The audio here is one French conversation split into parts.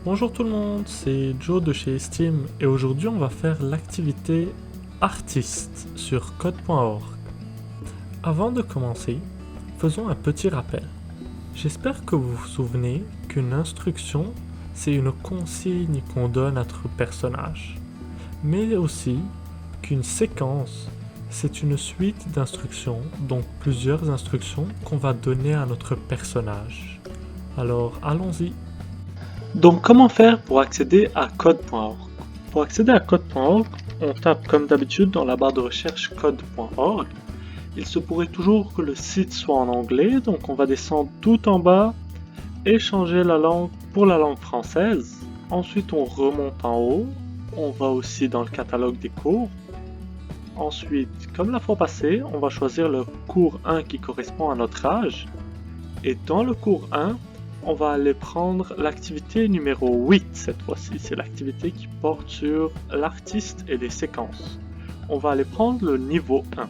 Bonjour tout le monde, c'est Joe de chez Steam et aujourd'hui on va faire l'activité artiste sur code.org. Avant de commencer, faisons un petit rappel. J'espère que vous vous souvenez qu'une instruction, c'est une consigne qu'on donne à notre personnage, mais aussi qu'une séquence, c'est une suite d'instructions, donc plusieurs instructions qu'on va donner à notre personnage. Alors allons-y. Donc comment faire pour accéder à code.org? Pour accéder à code.org, on tape comme d'habitude dans la barre de recherche code.org. Il se pourrait toujours que le site soit en anglais, donc on va descendre tout en bas et changer la langue pour la langue française. Ensuite on remonte en haut, on va aussi dans le catalogue des cours. Ensuite, comme la fois passée, on va choisir le cours 1 qui correspond à notre âge. Et dans le cours 1, on va aller prendre l'activité numéro 8 cette fois-ci. C'est l'activité qui porte sur l'artiste et les séquences. On va aller prendre le niveau 1.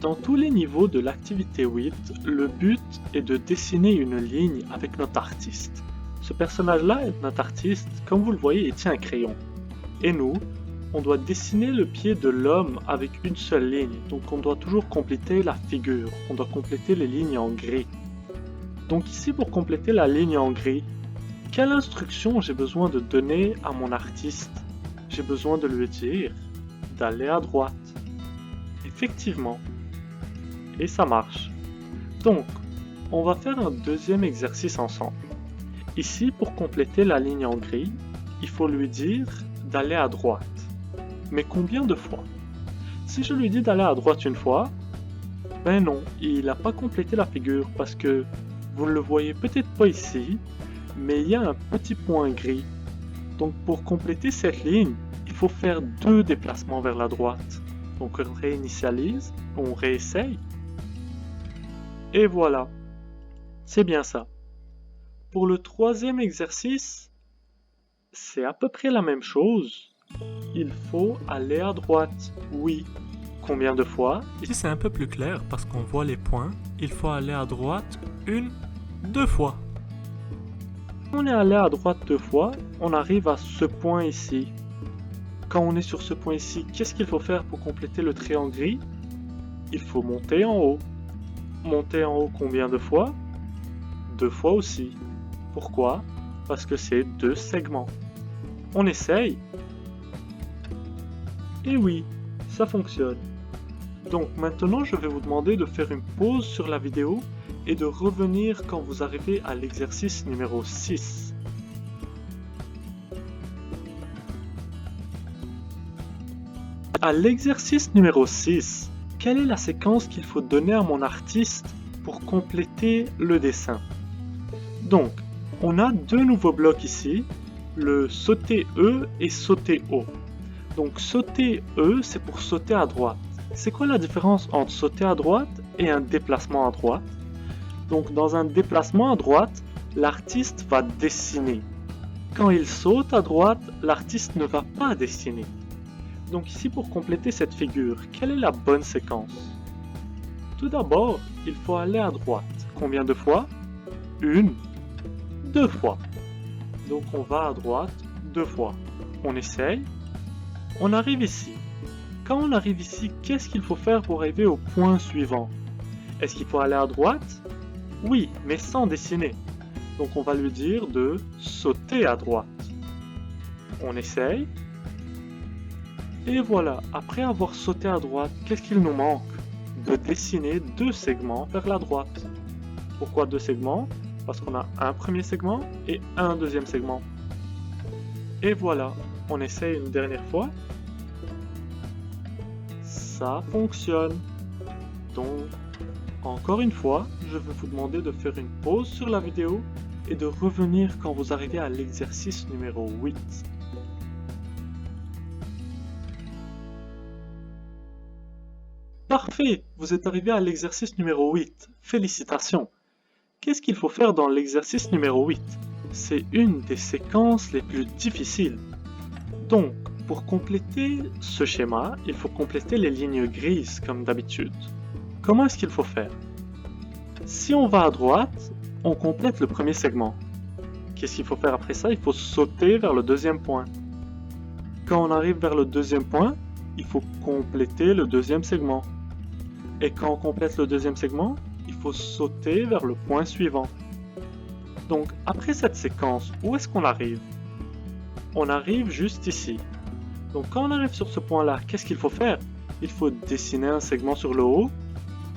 Dans tous les niveaux de l'activité 8, le but est de dessiner une ligne avec notre artiste. Ce personnage-là est notre artiste. Comme vous le voyez, il tient un crayon. Et nous, on doit dessiner le pied de l'homme avec une seule ligne. Donc on doit toujours compléter la figure. On doit compléter les lignes en gris. Donc ici, pour compléter la ligne en gris, quelle instruction j'ai besoin de donner à mon artiste? J'ai besoin de lui dire d'aller à droite. Effectivement. Et ça marche. Donc, on va faire un deuxième exercice ensemble. Ici, pour compléter la ligne en gris, il faut lui dire d'aller à droite. Mais combien de fois? Si je lui dis d'aller à droite une fois, ben non, il n'a pas complété la figure parce que vous ne le voyez peut-être pas ici, mais il y a un petit point gris. Donc pour compléter cette ligne, il faut faire 2 déplacements vers la droite. Donc on réinitialise, on réessaye. Et voilà, c'est bien ça. Pour le troisième exercice, c'est à peu près la même chose. Il faut aller à droite, oui. Combien de fois? Ici c'est un peu plus clair parce qu'on voit les points. Il faut aller à droite 2 fois. Quand on est allé à droite 2 fois, on arrive à ce point ici. Quand on est sur ce point ici, qu'est-ce qu'il faut faire pour compléter le triangle gris? Il faut monter en haut. Monter en haut combien de fois? 2 fois aussi. Pourquoi? Parce que c'est 2 segments. On essaye. Et oui, ça fonctionne. Donc maintenant, je vais vous demander de faire une pause sur la vidéo et de revenir quand vous arrivez à l'exercice numéro 6. À l'exercice numéro 6, quelle est la séquence qu'il faut donner à mon artiste pour compléter le dessin? Donc, on a 2 nouveaux blocs ici, le sauter E et sauter O. Donc sauter E, c'est pour sauter à droite. C'est quoi la différence entre sauter à droite et un déplacement à droite? Donc dans un déplacement à droite, l'artiste va dessiner. Quand il saute à droite, l'artiste ne va pas dessiner. Donc ici, pour compléter cette figure, quelle est la bonne séquence? Tout d'abord, il faut aller à droite. Combien de fois? 2 fois. Donc on va à droite 2 fois. On essaye. On arrive ici. Quand on arrive ici, qu'est-ce qu'il faut faire pour arriver au point suivant? Est-ce qu'il faut aller à droite? Oui, mais sans dessiner. Donc on va lui dire de sauter à droite. On essaye. Et voilà, après avoir sauté à droite, qu'est-ce qu'il nous manque? De dessiner 2 segments vers la droite. Pourquoi 2 segments? Parce qu'on a un premier segment et un deuxième segment. Et voilà, on essaye une dernière fois. Ça fonctionne. Donc, encore une fois, je vais vous demander de faire une pause sur la vidéo et de revenir quand vous arrivez à l'exercice numéro 8. Parfait, vous êtes arrivé à l'exercice numéro 8. Félicitations. Qu'est-ce qu'il faut faire dans l'exercice numéro 8? C'est une des séquences les plus difficiles. Donc, pour compléter ce schéma, il faut compléter les lignes grises comme d'habitude. Comment est-ce qu'il faut faire? Si on va à droite, on complète le premier segment. qu'est-ce qu'il faut faire après ça? Il faut sauter vers le deuxième point. Quand on arrive vers le deuxième point, il faut compléter le deuxième segment. Et quand on complète le deuxième segment, il faut sauter vers le point suivant. Donc après cette séquence, où est-ce qu'on arrive? On arrive juste ici. Donc quand on arrive sur ce point-là, qu'est-ce qu'il faut faire? Il faut dessiner un segment sur le haut,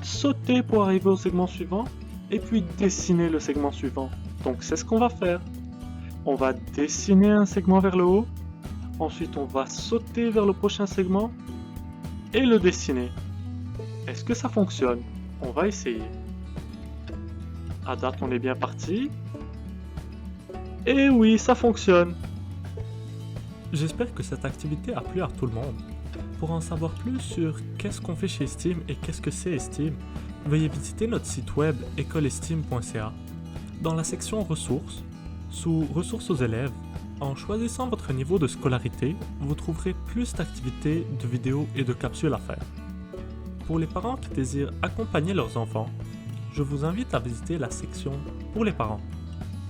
sauter pour arriver au segment suivant, et puis dessiner le segment suivant. Donc c'est ce qu'on va faire. On va dessiner un segment vers le haut, ensuite on va sauter vers le prochain segment, et le dessiner. Est-ce que ça fonctionne? On va essayer. À date, on est bien parti. Et oui, ça fonctionne. J'espère que cette activité a plu à tout le monde. Pour en savoir plus sur qu'est-ce qu'on fait chez Esteem et qu'est-ce que c'est Esteem, veuillez visiter notre site web écoleesteem.ca. Dans la section ressources, sous ressources aux élèves, en choisissant votre niveau de scolarité, vous trouverez plus d'activités, de vidéos et de capsules à faire. Pour les parents qui désirent accompagner leurs enfants, je vous invite à visiter la section pour les parents,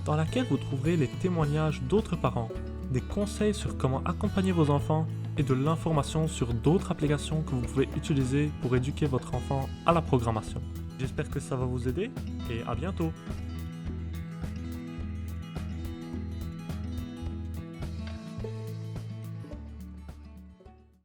dans laquelle vous trouverez les témoignages d'autres parents, des conseils sur comment accompagner vos enfants et de l'information sur d'autres applications que vous pouvez utiliser pour éduquer votre enfant à la programmation. J'espère que ça va vous aider et à bientôt!